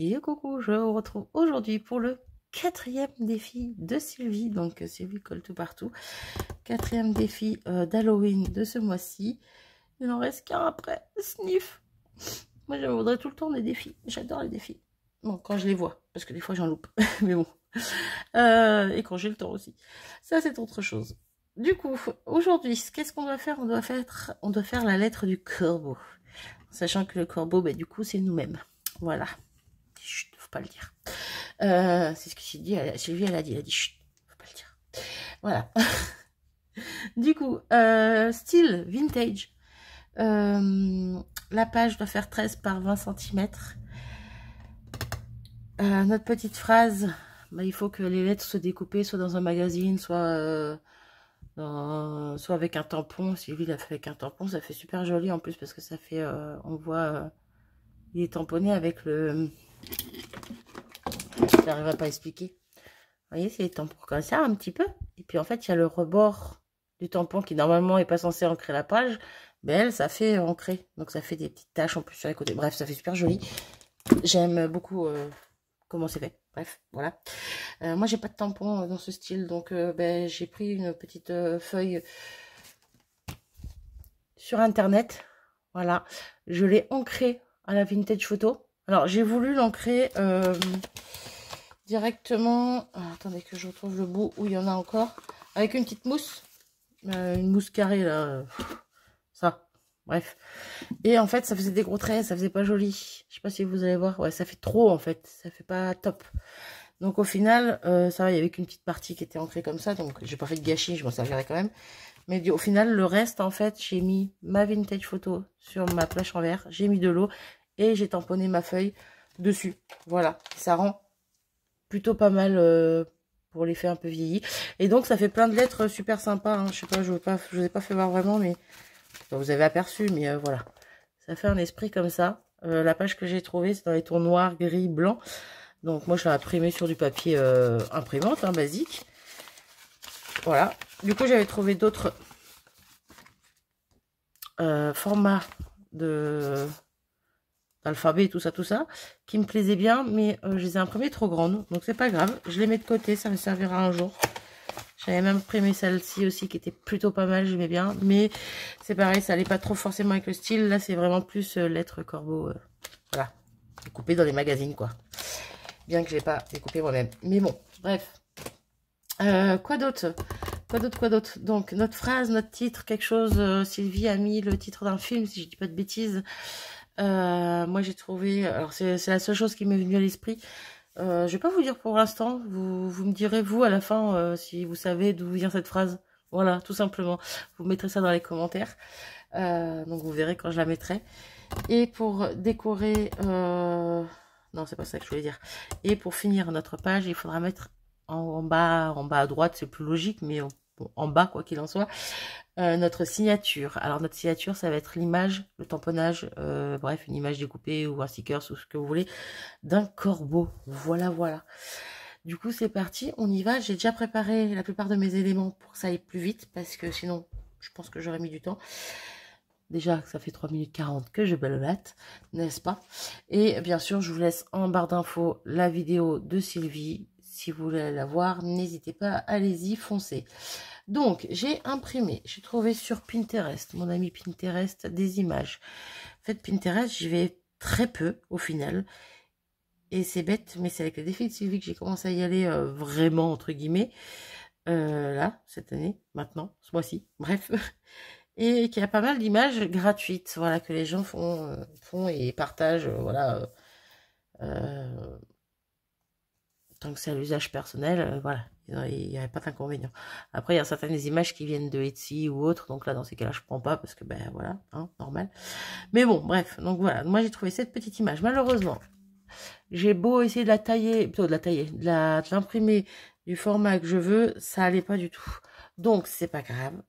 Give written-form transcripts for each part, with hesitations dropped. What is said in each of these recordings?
Et coucou, je vous retrouve aujourd'hui pour le 4e défi de Sylvie. Donc Sylvie colle tout partout. 4e défi d'Halloween de ce mois-ci. Il n'en reste qu'un après. Sniff. Moi je voudrais tout le temps des défis. J'adore les défis. Bon, quand je les vois, parce que des fois j'en loupe. Mais bon. Et quand j'ai le temps aussi. Ça c'est autre chose. Du coup, aujourd'hui, qu'est-ce qu'on doit faire? On doit faire la lettre du corbeau. Sachant que le corbeau, bah, du coup, c'est nous-mêmes. Voilà. Chut, faut pas le dire. C'est ce que Sylvie, elle a dit chut, faut pas le dire. Voilà. Du coup, style vintage. La page doit faire 13 par 20 cm. Notre petite phrase, bah, il faut que les lettres soient découpées soit dans un magazine, soit avec un tampon. Sylvie l'a fait avec un tampon, ça fait super joli en plus parce que ça fait, on voit, il est tamponné avec le... Je n'arriverai pas à expliquer. Vous voyez, c'est les tampons comme ça, un petit peu. Et puis, en fait, il y a le rebord du tampon qui, normalement, n'est pas censé ancrer la page. Mais elle, ça fait ancrer. Donc, ça fait des petites taches en plus sur les côtés. Bref, ça fait super joli. J'aime beaucoup comment c'est fait. Bref, voilà. Moi, j'ai pas de tampon dans ce style. Donc, ben, j'ai pris une petite feuille sur Internet. Voilà. Je l'ai ancrée à la vintage photo. Alors, j'ai voulu l'ancrer... directement, attendez que je retrouve le bout où il y en a encore, avec une petite mousse, une mousse carrée là, ça, bref. Et en fait, ça faisait des gros traits, ça faisait pas joli. Je sais pas si vous allez voir, ouais, ça fait trop en fait, ça fait pas top. Donc au final, ça va, il y avait qu'une petite partie qui était ancrée comme ça, donc j'ai pas fait de gâchis, je m'en servirai quand même. Mais au final, le reste, en fait, j'ai mis ma vintage photo sur ma plâche en verre, j'ai mis de l'eau et j'ai tamponné ma feuille dessus. Voilà, ça rend plutôt pas mal pour l'effet un peu vieilli. Et donc ça fait plein de lettres super sympas. Hein. Je sais pas, je vous ai pas fait voir vraiment, mais vous avez aperçu, mais voilà. Ça fait un esprit comme ça. La page que j'ai trouvée, c'est dans les tons noirs, gris, blanc. Donc moi je l'ai imprimé sur du papier imprimante, hein, basique. Voilà. Du coup j'avais trouvé d'autres formats d'alphabet et tout ça, qui me plaisait bien, mais je les ai imprimées trop grandes, donc c'est pas grave, je les mets de côté, ça me servira un jour. J'avais même imprimé celle-ci aussi, qui était plutôt pas mal, j'aimais bien, mais c'est pareil, ça allait pas trop forcément avec le style, là c'est vraiment plus lettres corbeau, voilà, découpé dans les magazines, quoi. Bien que je l'ai pas découpé moi-même, mais bon, bref. Quoi d'autre? Donc, notre phrase, notre titre, quelque chose, Sylvie a mis le titre d'un film, si je dis pas de bêtises. Moi j'ai trouvé, alors c'est la seule chose qui m'est venue à l'esprit. Je vais pas vous dire pour l'instant, vous me direz vous à la fin si vous savez d'où vient cette phrase. Voilà, tout simplement. Vous mettrez ça dans les commentaires. Donc vous verrez quand je la mettrai. Et pour décorer, non c'est pas ça que je voulais dire. Et pour finir notre page, il faudra mettre en bas à droite, c'est plus logique, mais en bas quoi qu'il en soit. Notre signature. Alors notre signature, ça va être l'image, le tamponnage, bref, une image découpée ou un sticker ou ce que vous voulez, d'un corbeau. Voilà. Du coup, c'est parti, on y va. J'ai déjà préparé la plupart de mes éléments pour que ça aille plus vite, parce que sinon, je pense que j'aurais mis du temps. Déjà, ça fait 3 minutes 40 que je ballotte, n'est-ce pas? Et bien sûr, je vous laisse en barre d'infos la vidéo de Sylvie. Si vous voulez la voir, n'hésitez pas, allez-y, foncez. Donc, j'ai imprimé, j'ai trouvé sur Pinterest, mon ami Pinterest, des images. En fait, Pinterest, j'y vais très peu au final. Et c'est bête, mais c'est avec le défi de Sylvie que j'ai commencé à y aller vraiment, entre guillemets. Là, cette année, maintenant, ce mois-ci, bref. Et qu'il y a pas mal d'images gratuites, voilà, que les gens font et partagent, voilà. Tant que c'est à l'usage personnel, voilà, il n'y a pas d'inconvénient. Après, il y a certaines images qui viennent de Etsy ou autres, donc là, dans ces cas-là, je prends pas parce que, ben voilà, hein, normal. Mais bon, bref, donc voilà, moi j'ai trouvé cette petite image. Malheureusement, j'ai beau essayer de la tailler, plutôt de l'imprimer du format que je veux, ça allait pas du tout. Donc, c'est pas grave.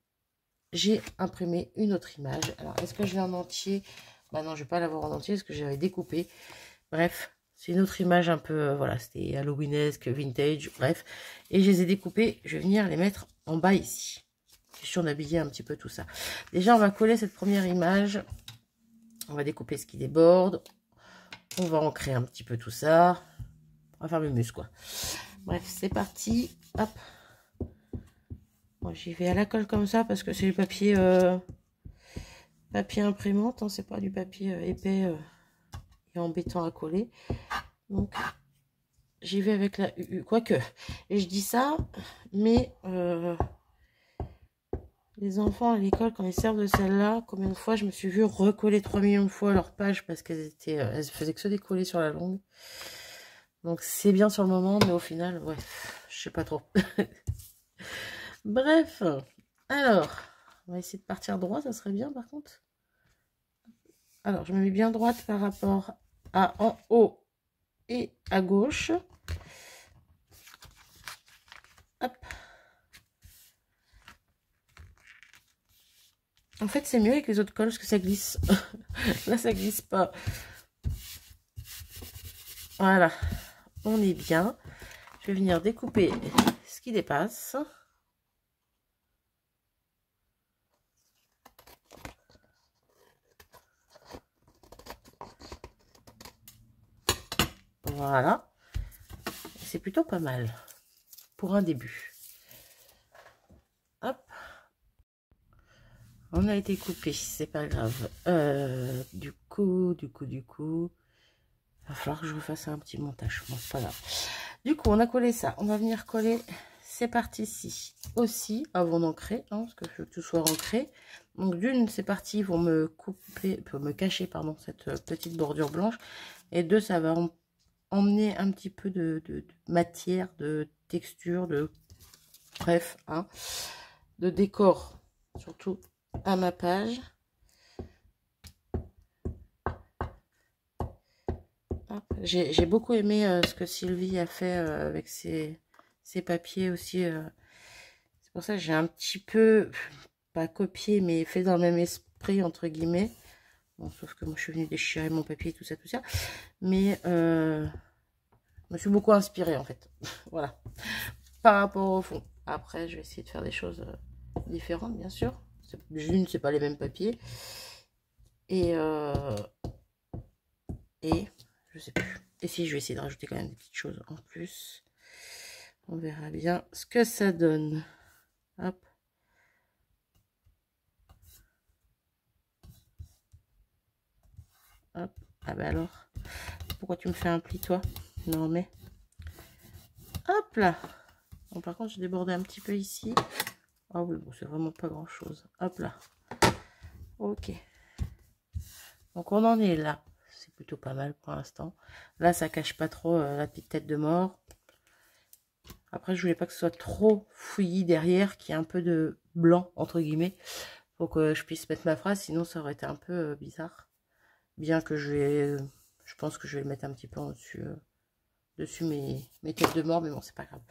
J'ai imprimé une autre image. Alors, est-ce que je l'ai en entier? Bah non, je vais pas l'avoir en entier parce que j'avais découpé. Bref. C'est une autre image un peu, voilà, c'était halloweenesque, vintage, bref. Et je les ai découpées, je vais venir les mettre en bas ici. Question d'habiller un petit peu tout ça. Déjà, on va coller cette première image. On va découper ce qui déborde. On va ancrer un petit peu tout ça. On va faire le mus, quoi. Bref, c'est parti. Hop. Moi, j'y vais à la colle comme ça parce que c'est du papier, papier imprimante. Hein, c'est pas du papier épais et embêtant à coller. Donc, j'y vais avec la UU. Quoique, et je dis ça, mais les enfants à l'école, quand ils servent de celle-là, combien de fois je me suis vue recoller 3 millions de fois leur page parce qu'elles étaient, elles faisaient que se décoller sur la longue. Donc, c'est bien sur le moment, mais au final, ouais, je sais pas trop. Bref, alors, on va essayer de partir droit, ça serait bien par contre. Alors, je me mets bien droite par rapport à en haut et à gauche. Hop. En fait, c'est mieux avec les autres colles parce que ça glisse. Là, ça glisse pas. Voilà, on est bien. Je vais venir découper ce qui dépasse. Voilà. C'est plutôt pas mal pour un début. Hop. On a été coupé, c'est pas grave. Du coup, il va falloir que je refasse un petit montage. Bon, c'est pas grave. Du coup, on a collé ça. On va venir coller ces parties-ci aussi avant d'ancrer, hein, parce que je veux que tout soit ancré. Donc d'une, ces parties vont me couper, me cacher, pardon, cette petite bordure blanche. Et deux, ça va emmener un petit peu de matière, de texture, bref, hein, de décor, surtout à ma page. J'ai beaucoup aimé ce que Sylvie a fait avec ses papiers aussi. C'est pour ça que j'ai un petit peu, pas copié, mais fait dans le même esprit, entre guillemets. Bon, sauf que moi, je suis venue déchirer mon papier, tout ça, tout ça. Mais je me suis beaucoup inspirée, en fait. Voilà. Par rapport au fond. Après, je vais essayer de faire des choses différentes, bien sûr. D'une, c'est pas les mêmes papiers. Et je sais plus. Et si, je vais essayer de rajouter quand même des petites choses en plus. On verra bien ce que ça donne. Hop. Hop. Ah bah alors. Pourquoi tu me fais un pli, toi? Non, mais. Hop là. Bon, par contre, j'ai débordé un petit peu ici. Ah oui, bon, c'est vraiment pas grand chose. Hop là. Ok. Donc, on en est là. C'est plutôt pas mal pour l'instant. Là, ça cache pas trop la petite tête de mort. Après, je voulais pas que ce soit trop fouillis derrière, qu'il y ait un peu de blanc, entre guillemets, pour que je puisse mettre ma phrase. Sinon, ça aurait été un peu bizarre. Bien que je pense que je vais le mettre un petit peu en dessus, dessus mes têtes de mort, mais bon, c'est pas grave.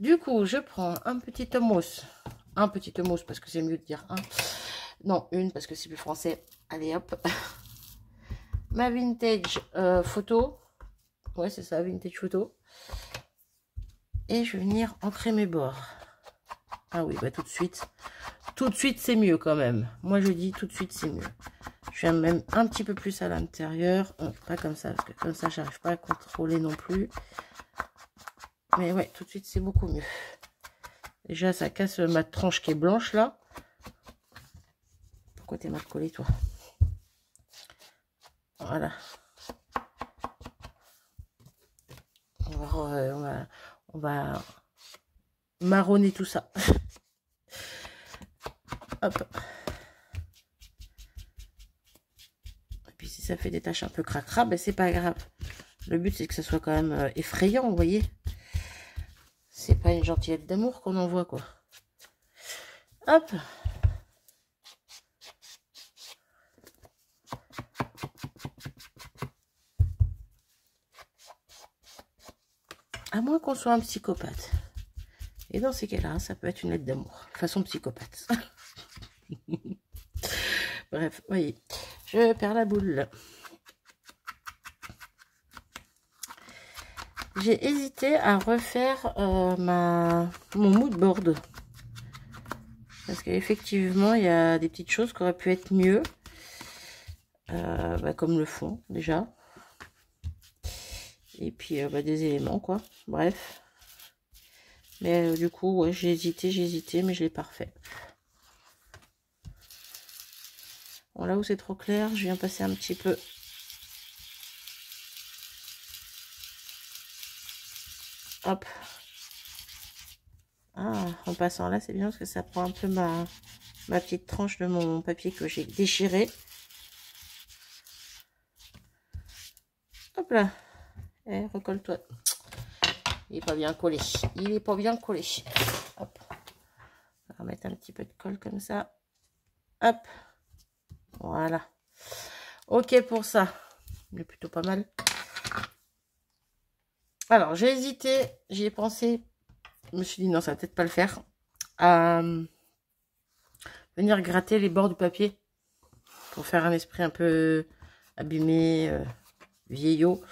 Du coup, je prends un petit tomos. Un petit tomos, parce que c'est mieux de dire un. Non, une, parce que c'est plus français. Allez, hop. Ma vintage photo. Ouais, c'est ça, vintage photo. Et je vais venir ancrer mes bords. Ah oui, bah tout de suite. Tout de suite, c'est mieux quand même. Moi, je dis tout de suite, c'est mieux. Je vais même un petit peu plus à l'intérieur. Pas comme ça, parce que comme ça, j'arrive pas à contrôler non plus. Mais ouais, tout de suite, c'est beaucoup mieux. Déjà, ça casse ma tranche qui est blanche, là. Pourquoi t'es mal collé, toi? Voilà. On va marronner tout ça. Hop. Et puis si ça fait des taches un peu cracra, ben c'est pas grave. Le but c'est que ça soit quand même effrayant, vous voyez. C'est pas une gentillette d'amour qu'on envoie, quoi. Hop. À moins qu'on soit un psychopathe. Et dans ces cas-là, ça peut être une lettre d'amour. Façon psychopathe. Bref, voyez. Je perds la boule. J'ai hésité à refaire mon mood board. Parce qu'effectivement, il y a des petites choses qui auraient pu être mieux. Comme le fond, déjà. Et puis des éléments, quoi. Bref. Mais du coup, ouais, j'ai hésité, mais je l'ai pas refait. Bon, là où c'est trop clair, je viens passer un petit peu. Hop. Ah, en passant là, c'est bien parce que ça prend un peu ma petite tranche de mon papier que j'ai déchiré. Hop là. Eh, recolle-toi. Il est pas bien collé. Il est pas bien collé. Hop. On va mettre un petit peu de colle comme ça. Hop. Voilà. Ok pour ça. Il est plutôt pas mal. Alors, j'ai hésité. J'y ai pensé. Je me suis dit non, ça va peut-être pas le faire. À venir gratter les bords du papier. Pour faire un esprit un peu abîmé, vieillot.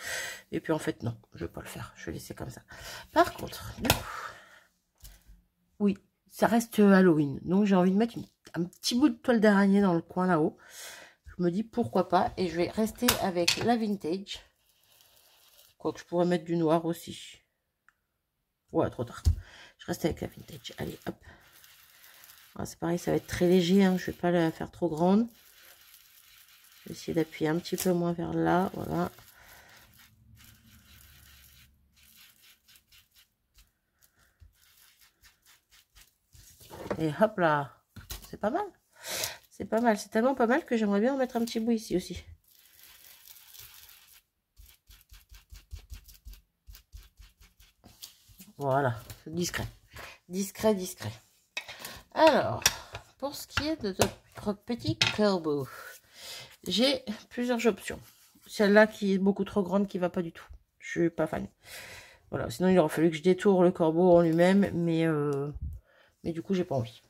Et puis en fait, non. Je vais pas le faire. Je vais laisser comme ça. Par contre, du coup, oui, ça reste Halloween. Donc, j'ai envie de mettre un petit bout de toile d'araignée dans le coin là-haut. Je me dis pourquoi pas. Et je vais rester avec la vintage. Quoique je pourrais mettre du noir aussi. Ouais, trop tard. Je reste avec la vintage. Allez, hop. C'est pareil, ça va être très léger. Hein. Je vais pas la faire trop grande. Je vais essayer d'appuyer un petit peu moins vers là. Voilà. Et hop là. C'est pas mal. C'est pas mal. C'est tellement pas mal que j'aimerais bien en mettre un petit bout ici aussi. Voilà. Discret. Discret, discret. Alors, pour ce qui est de notre petit corbeau, j'ai plusieurs options. Celle-là qui est beaucoup trop grande, qui va pas du tout. Je suis pas fan. Voilà, sinon il aurait fallu que je détourne le corbeau en lui-même, mais du coup j'ai pas envie.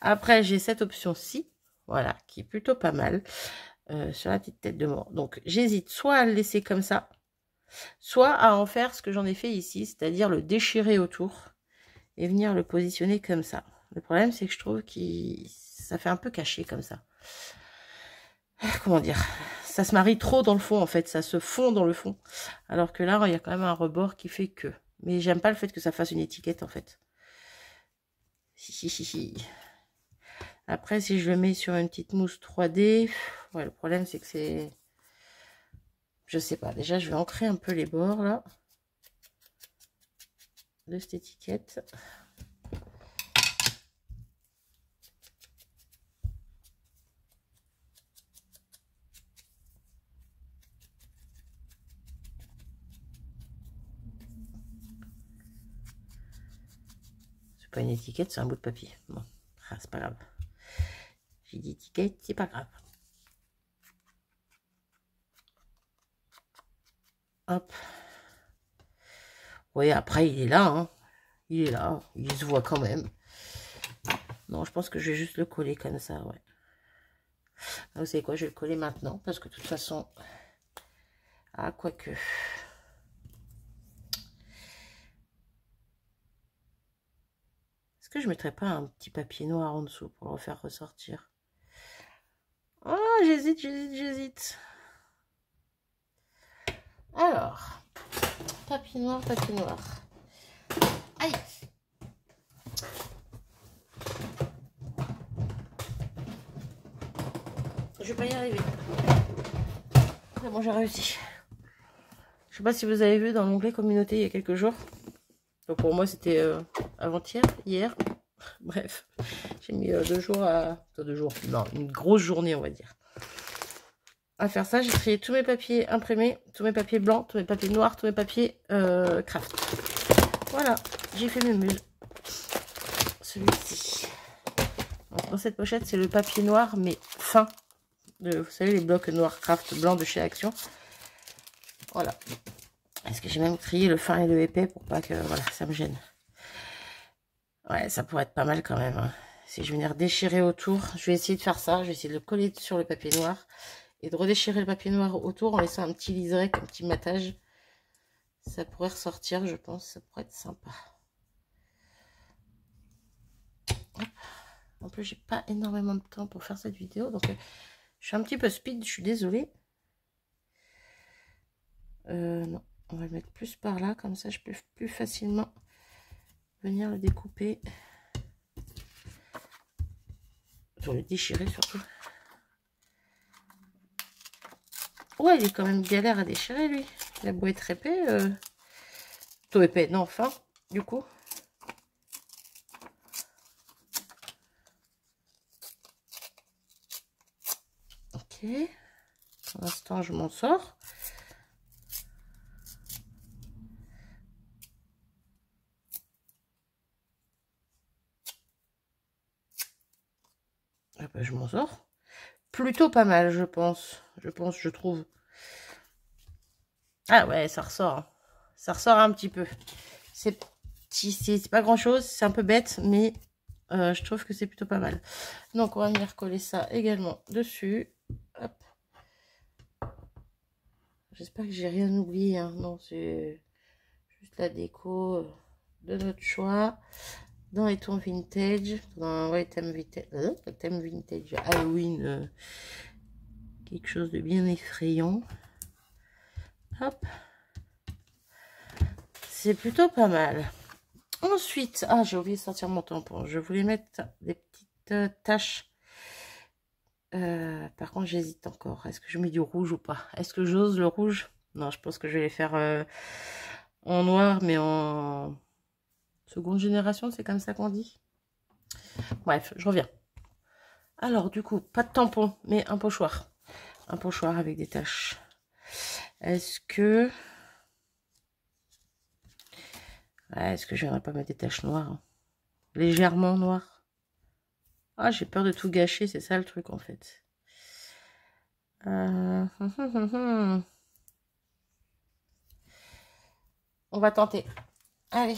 Après j'ai cette option-ci, voilà, qui est plutôt pas mal, sur la petite tête de mort. Donc j'hésite soit à le laisser comme ça, soit à en faire ce que j'en ai fait ici, c'est-à-dire le déchirer autour et venir le positionner comme ça. Le problème c'est que je trouve que ça fait un peu caché comme ça. Comment dire, ça se marie trop dans le fond en fait, ça se fond dans le fond. Alors que là, il y a quand même un rebord qui fait que. Mais j'aime pas le fait que ça fasse une étiquette en fait. Après, si je le mets sur une petite mousse 3D, ouais, le problème c'est que c'est... Je sais pas, déjà je vais ancrer un peu les bords là de cette étiquette. C'est pas une étiquette, c'est un bout de papier. Bon, c'est pas grave. J'ai dit étiquette, c'est pas grave. Hop. Oui, après il est là, hein. Il est là, il se voit quand même. Non, je pense que je vais juste le coller comme ça, ouais. Ah, vous savez quoi, je vais le coller maintenant, parce que de toute façon... Ah, quoique... Est-ce que je mettrais pas un petit papier noir en dessous pour le faire ressortir? Ah, j'hésite. Alors, papier noir. Aïe! Je vais pas y arriver. C'est bon, j'ai réussi. Je sais pas si vous avez vu dans l'onglet communauté il y a quelques jours. Donc pour moi c'était avant-hier, hier. Bref, j'ai mis 2 jours à... 2 jours, non, une grosse journée on va dire. À faire ça, j'ai trié tous mes papiers imprimés, tous mes papiers blancs, tous mes papiers noirs, tous mes papiers craft. Voilà, j'ai fait mes mules. Celui-ci. Dans cette pochette, c'est le papier noir, mais fin. Vous savez, les blocs noirs craft blancs de chez Action. Voilà. Est-ce que j'ai même trié le fin et le épais pour pas que voilà, ça me gêne. Ouais, ça pourrait être pas mal quand même. Hein. Si je vais venir déchirer autour, je vais essayer de faire ça. Je vais essayer de le coller sur le papier noir et de redéchirer le papier noir autour en laissant un petit liseré, un petit matage. Ça pourrait ressortir, je pense. Ça pourrait être sympa. Hop. En plus, j'ai pas énormément de temps pour faire cette vidéo, donc je suis un petit peu speed. Je suis désolée. Non, va le mettre plus par là, comme ça je peux plus facilement venir le découper. Pour le déchirer surtout. Ouais, il est quand même galère à déchirer lui. Il a beau être épais. Tout épais, non, fin, du coup. Ok. Pour l'instant, je m'en sors. Ah bah, je m'en sors. Plutôt pas mal, je pense. Je trouve. Ah ouais, ça ressort. Hein. Ça ressort un petit peu. C'est pas grand chose, c'est un peu bête, mais je trouve que c'est plutôt pas mal. Donc on va venir coller ça également dessus. Hop. J'espère que j'ai rien oublié. Hein. Non, c'est juste la déco de notre choix. Dans les tons vintage, dans ouais, thème vintage Halloween, quelque chose de bien effrayant. Hop. C'est plutôt pas mal. Ensuite, ah, j'ai oublié de sortir mon tampon. Je voulais mettre des petites taches. Par contre, j'hésite encore. Est-ce que je mets du rouge ou pas? Est-ce que j'ose le rouge? Non, je pense que je vais les faire en noir, mais en seconde génération, c'est comme ça qu'on dit. Bref, je reviens. Alors, du coup, pas de tampon, mais un pochoir. Un pochoir avec des taches. Est-ce que... Ouais, est-ce que je viendrai pas mettre des taches noires? Hein. Légèrement noires. Ah, j'ai peur de tout gâcher, c'est ça le truc en fait. On va tenter. Allez,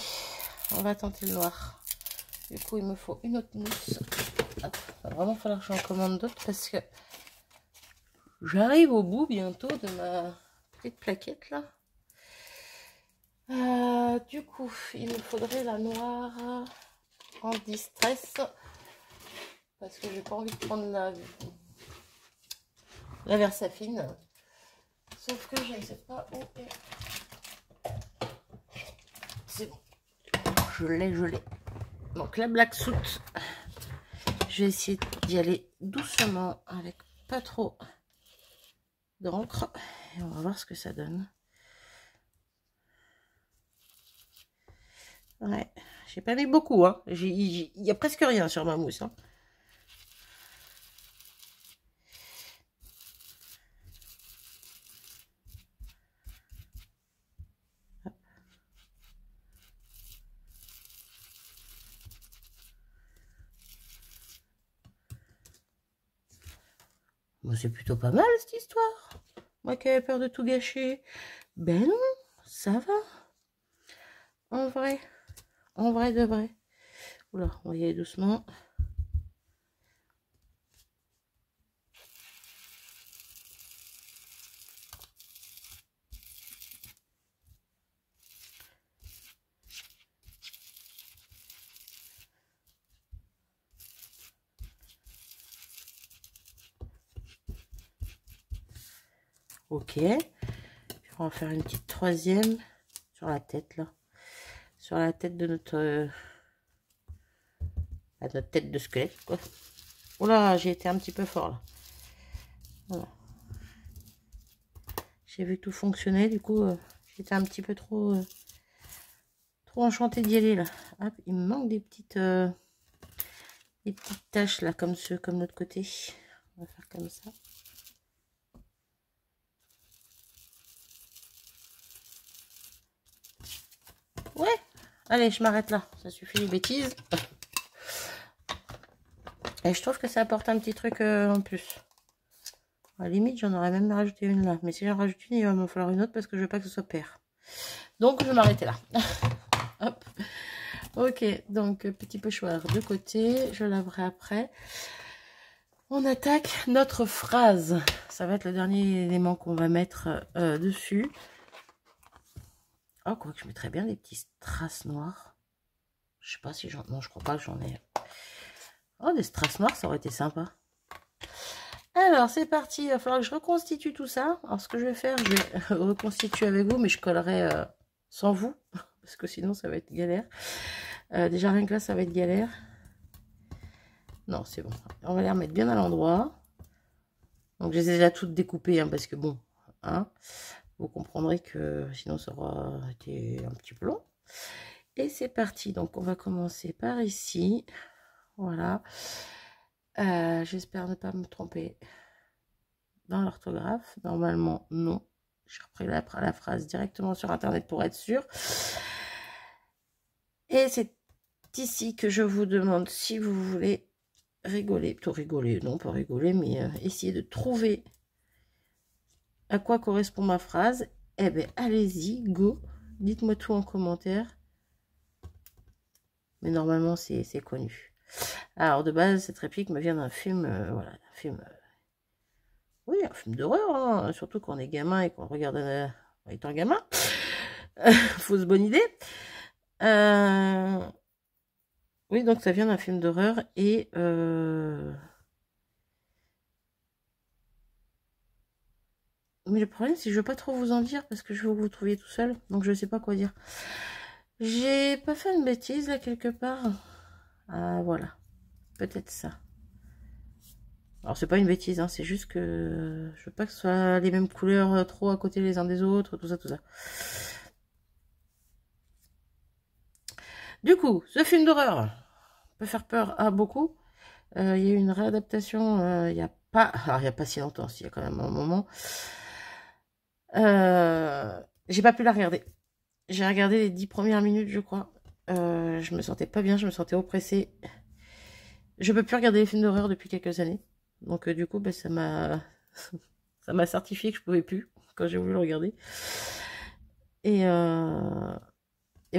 on va tenter le noir. Du coup, il me faut une autre mousse. Hop, il va vraiment falloir que j'en commande d'autres parce que j'arrive au bout bientôt de ma petite plaquette là. Du coup, il me faudrait la noire en distress parce que j'ai pas envie de prendre la Versafine. Sauf que je ne sais pas où est. C'est bon. Je l'ai. Donc la Black Suit. Je vais essayer d'y aller doucement avec pas trop d'encre. Et on va voir ce que ça donne. Ouais, j'ai pas mis beaucoup. Hein. Il y a presque rien sur ma mousse. Hein. Bon, c'est plutôt pas mal cette histoire. Moi qui avais peur de tout gâcher. Ben non, ça va. En vrai de vrai. Oula, on va y aller doucement. Ok. Puis on va faire une petite troisième sur la tête là. Sur la tête de notre tête de squelette quoi. Oula, j'ai été un petit peu fort là. Voilà. J'ai vu tout fonctionner, du coup j'étais un petit peu trop enchantée d'y aller là. Hop, il me manque des petites taches là comme l'autre côté. On va faire comme ça. Ouais, allez, je m'arrête là. Ça suffit les bêtises. Et je trouve que ça apporte un petit truc en plus. À la limite, j'en aurais même rajouté une là. Mais si j'en rajoute une, il va m'en falloir une autre parce que je veux pas que ce soit pair. Donc, je vais m'arrêter là. Hop. Ok, donc petit pochoir de côté. Je laverai après. On attaque notre phrase. Ça va être le dernier élément qu'on va mettre dessus. Oh, quoi que je mettrais bien des petits strass noirs. Je sais pas si j'en... Non, je crois pas que j'en ai. Oh, des strass noirs, ça aurait été sympa. Alors, c'est parti. Il va falloir que je reconstitue tout ça. Alors, ce que je vais faire, je vais reconstituer avec vous, mais je collerai sans vous, parce que sinon, ça va être galère. Déjà, rien que là, ça va être galère. Non, c'est bon. On va les remettre bien à l'endroit. Donc, je les ai déjà toutes découpées, hein, parce que bon, hein, vous comprendrez que sinon, ça aura été un petit peu long. Et c'est parti. Donc, on va commencer par ici. Voilà. J'espère ne pas me tromper dans l'orthographe. Normalement, non. J'ai repris la phrase directement sur Internet pour être sûr. Et c'est ici que je vous demande si vous voulez rigoler. Plutôt rigoler, non pas rigoler, mais essayer de trouver à quoi correspond ma phrase. Eh bien, allez-y, go. Dites-moi tout en commentaire. Mais normalement, c'est connu. Alors, de base, cette réplique me vient d'un film, voilà, un film... oui, un film d'horreur, hein, surtout quand on est gamin et qu'on regarde étant gamin. Fausse bonne idée. Oui, donc ça vient d'un film d'horreur et... mais le problème, c'est que je ne veux pas trop vous en dire parce que je veux que vous trouviez tout seul. Donc, je ne sais pas quoi dire. J'ai pas fait une bêtise, là, quelque part. Ah, voilà. Peut-être ça. Alors, c'est pas une bêtise, hein, c'est juste que je veux pas que ce soit les mêmes couleurs trop à côté les uns des autres, tout ça, tout ça. Du coup, ce film d'horreur peut faire peur à beaucoup. Il y a eu une réadaptation il n'y a pas... Alors, il n'y a pas si longtemps, il y a quand même un moment. J'ai pas pu la regarder. J'ai regardé les 10 premières minutes, je crois. Je me sentais pas bien, je me sentais oppressée. Je peux plus regarder les films d'horreur depuis quelques années. Donc du coup, bah, ça m'a certifié que je pouvais plus quand j'ai voulu le regarder. Et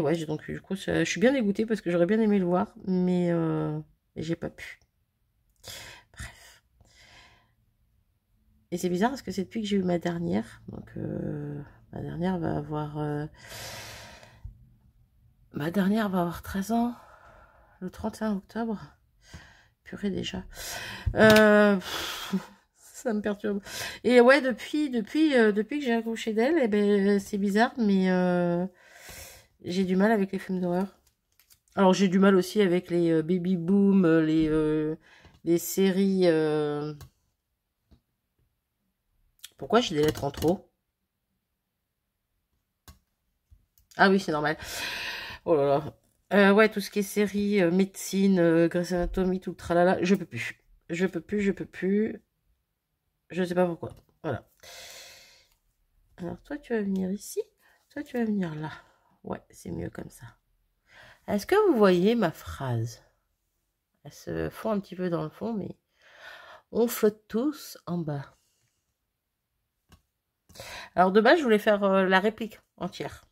ouais, donc du coup, je suis bien dégoûtée parce que j'aurais bien aimé le voir, mais j'ai pas pu. Bref. Et c'est bizarre parce que c'est depuis que j'ai eu ma dernière. Donc ma dernière va avoir 13 ans. Le 31 octobre. Purée déjà. Ça me perturbe. Et ouais, depuis que j'ai accouché d'elle, eh ben, c'est bizarre, mais j'ai du mal avec les films d'horreur. Alors j'ai du mal aussi avec les baby boom, les séries. Pourquoi j'ai des lettres en trop? Ah oui, c'est normal. Oh là là. Ouais, tout ce qui est série, médecine, Grey's Anatomy, tout le tralala, je peux plus. Je peux plus, je peux plus. Je sais pas pourquoi. Voilà. Alors, toi, tu vas venir ici. Toi, tu vas venir là. Ouais, c'est mieux comme ça. Est-ce que vous voyez ma phrase? Elle se fond un petit peu dans le fond, mais on flotte tous en bas. Alors, de base, je voulais faire la réplique entière.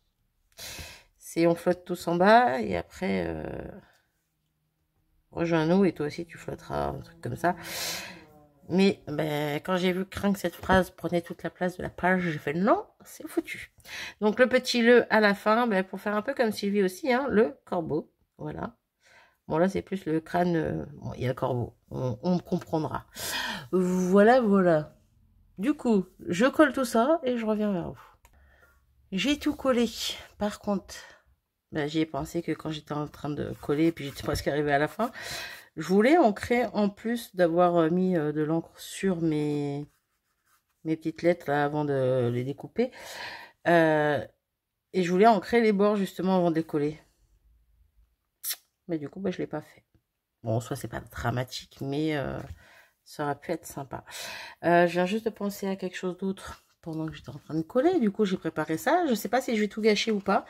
C'est on flotte tous en bas, et après, rejoins-nous, et toi aussi, tu flotteras, un truc comme ça. Mais ben, quand j'ai vu que cette phrase prenait toute la place de la page, j'ai fait non, c'est foutu. Donc le petit le à la fin, ben, pour faire un peu comme Sylvie aussi, hein, le corbeau. Voilà. Bon là c'est plus le crâne, bon, il y a le corbeau, on comprendra. Voilà, voilà. Du coup, je colle tout ça et je reviens vers vous. J'ai tout collé. Par contre, ben, j'y ai pensé que quand j'étais en train de coller, puis j'étais presque arrivée à la fin, je voulais ancrer, en plus d'avoir mis de l'encre sur mes petites lettres là avant de les découper. Et je voulais ancrer les bords justement avant de les coller. Mais du coup, bah, je ne l'ai pas fait. Bon, soit c'est pas dramatique, mais ça aurait pu être sympa. Je viens juste de penser à quelque chose d'autre pendant que j'étais en train de coller. Du coup, j'ai préparé ça. Je ne sais pas si je vais tout gâcher ou pas,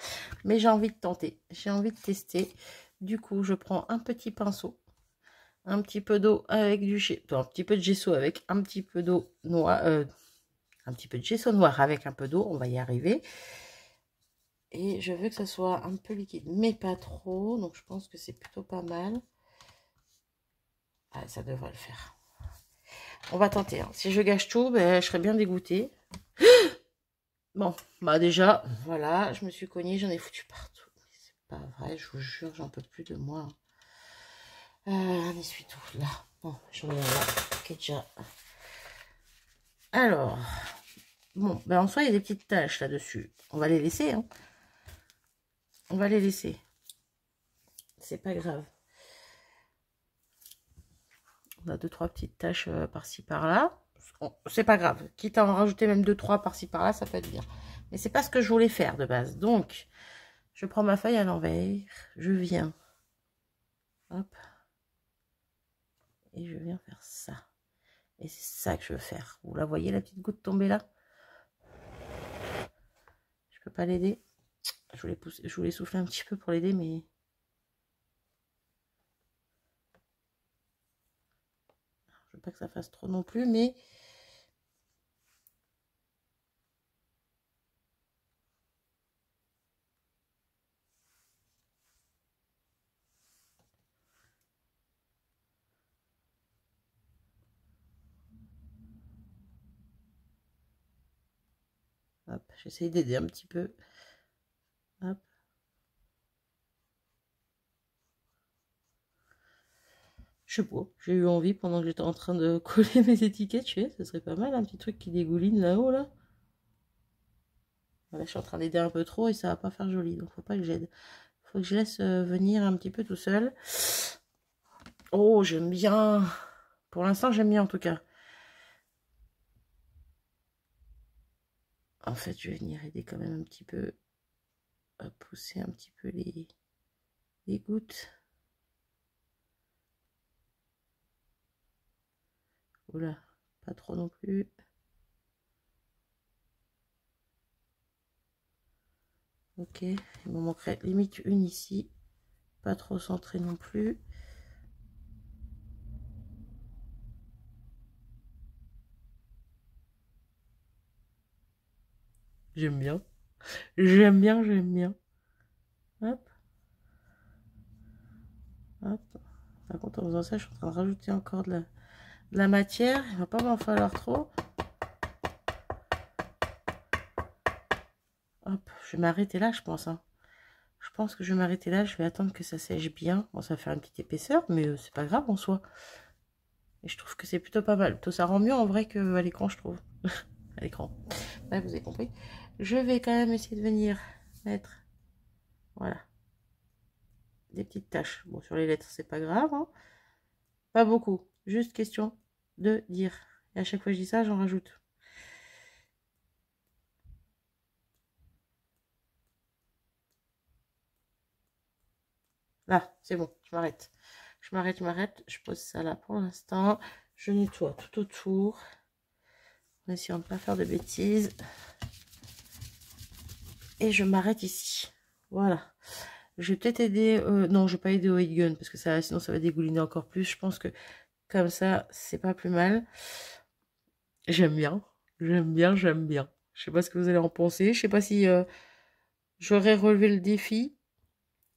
mais j'ai envie de tenter. J'ai envie de tester. Du coup, je prends un petit pinceau. Un petit peu d'eau avec un petit peu de gesso avec un petit peu d'eau noire, un petit peu de gesso noir avec un peu d'eau, on va y arriver. Et je veux que ça soit un peu liquide, mais pas trop, donc je pense que c'est plutôt pas mal. Ah, ça devrait le faire. On va tenter, hein. Si je gâche tout, ben, je serais bien dégoûtée. Bon, bah déjà, voilà, je me suis cognée, j'en ai foutu partout. C'est pas vrai, je vous jure, j'en peux plus de moi. Un essuie-tout, là. Bon, j'en ai un là, qui est déjà Alors, bon, ben en soi, il y a des petites taches là-dessus. On va les laisser, hein. On va les laisser. C'est pas grave. On a 2-3 petites taches par-ci par-là. C'est pas grave. Quitte à en rajouter même 2-3 par-ci par-là, ça peut être bien. Mais c'est pas ce que je voulais faire de base. Donc, je prends ma feuille à l'envers. Je viens. Hop. Et je viens faire ça. Et c'est ça que je veux faire. Vous la voyez, la petite goutte tombée là? Je peux pas l'aider. Je voulais pousser, je voulais souffler un petit peu pour l'aider, mais... Je veux pas que ça fasse trop non plus, mais... Hop, j'essaye d'aider un petit peu. Hop. Je sais pas, j'ai eu envie pendant que j'étais en train de coller mes étiquettes. Je sais, ce serait pas mal un petit truc qui dégouline là-haut là. Voilà, je suis en train d'aider un peu trop et ça va pas faire joli, donc faut pas que j'aide. Faut que je laisse venir un petit peu tout seul. Oh, j'aime bien. Pour l'instant, j'aime bien en tout cas. En fait, je vais venir aider quand même un petit peu à pousser un petit peu les gouttes. Oula, pas trop non plus. Ok, il me manquerait limite une ici. Pas trop centré non plus. J'aime bien. J'aime bien, j'aime bien. Hop. Hop. Par contre, en faisant ça, je suis en train de rajouter encore de la matière. Il va pas m'en falloir trop. Hop, je vais m'arrêter là, je pense. Hein. Je pense que je vais m'arrêter là. Je vais attendre que ça sèche bien. Bon, ça va faire une petite épaisseur, mais c'est pas grave en soi. Et je trouve que c'est plutôt pas mal. Tout ça rend mieux en vrai qu'à l'écran, je trouve. À l'écran. Ouais, vous avez compris. Je vais quand même essayer de venir mettre... Voilà. Des petites taches. Bon, sur les lettres, c'est pas grave. Hein. Pas beaucoup. Juste question de dire. Et à chaque fois que je dis ça, j'en rajoute. Là, c'est bon, je m'arrête. Je m'arrête, je m'arrête. Je pose ça là pour l'instant. Je nettoie tout autour. En essayant de ne pas faire de bêtises. Et je m'arrête ici. Voilà. Je vais peut-être aider... non, je vais pas aider au heat gun parce que ça, sinon ça va dégouliner encore plus. Je pense que comme ça, c'est pas plus mal. J'aime bien. J'aime bien, j'aime bien. Je sais pas ce que vous allez en penser. Je sais pas si j'aurais relevé le défi.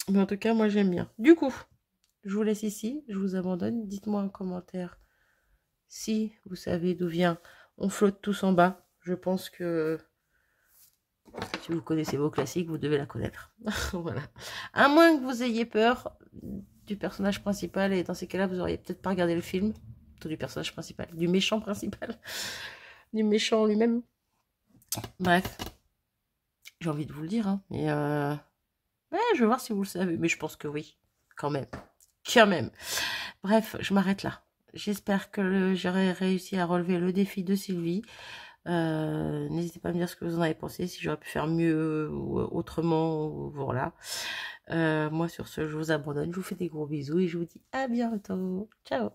Mais en tout cas, moi, j'aime bien. Du coup, je vous laisse ici. Je vous abandonne. Dites-moi en commentaire si vous savez d'où vient. On flotte tous en bas. Je pense que si vous connaissez vos classiques, vous devez la connaître. Voilà. À moins que vous ayez peur du personnage principal. Et dans ces cas-là, vous auriez peut-être pas regardé le film. Du personnage principal. Du méchant principal. Du méchant lui-même. Bref. J'ai envie de vous le dire. Hein, mais ouais, je vais voir si vous le savez. Mais je pense que oui. Quand même. Quand même. Bref, je m'arrête là. J'espère que j'aurai réussi à relever le défi de Sylvie. N'hésitez pas à me dire ce que vous en avez pensé, si j'aurais pu faire mieux ou autrement. Voilà. Moi, sur ce, je vous abandonne. Je vous fais des gros bisous et je vous dis à bientôt. Ciao.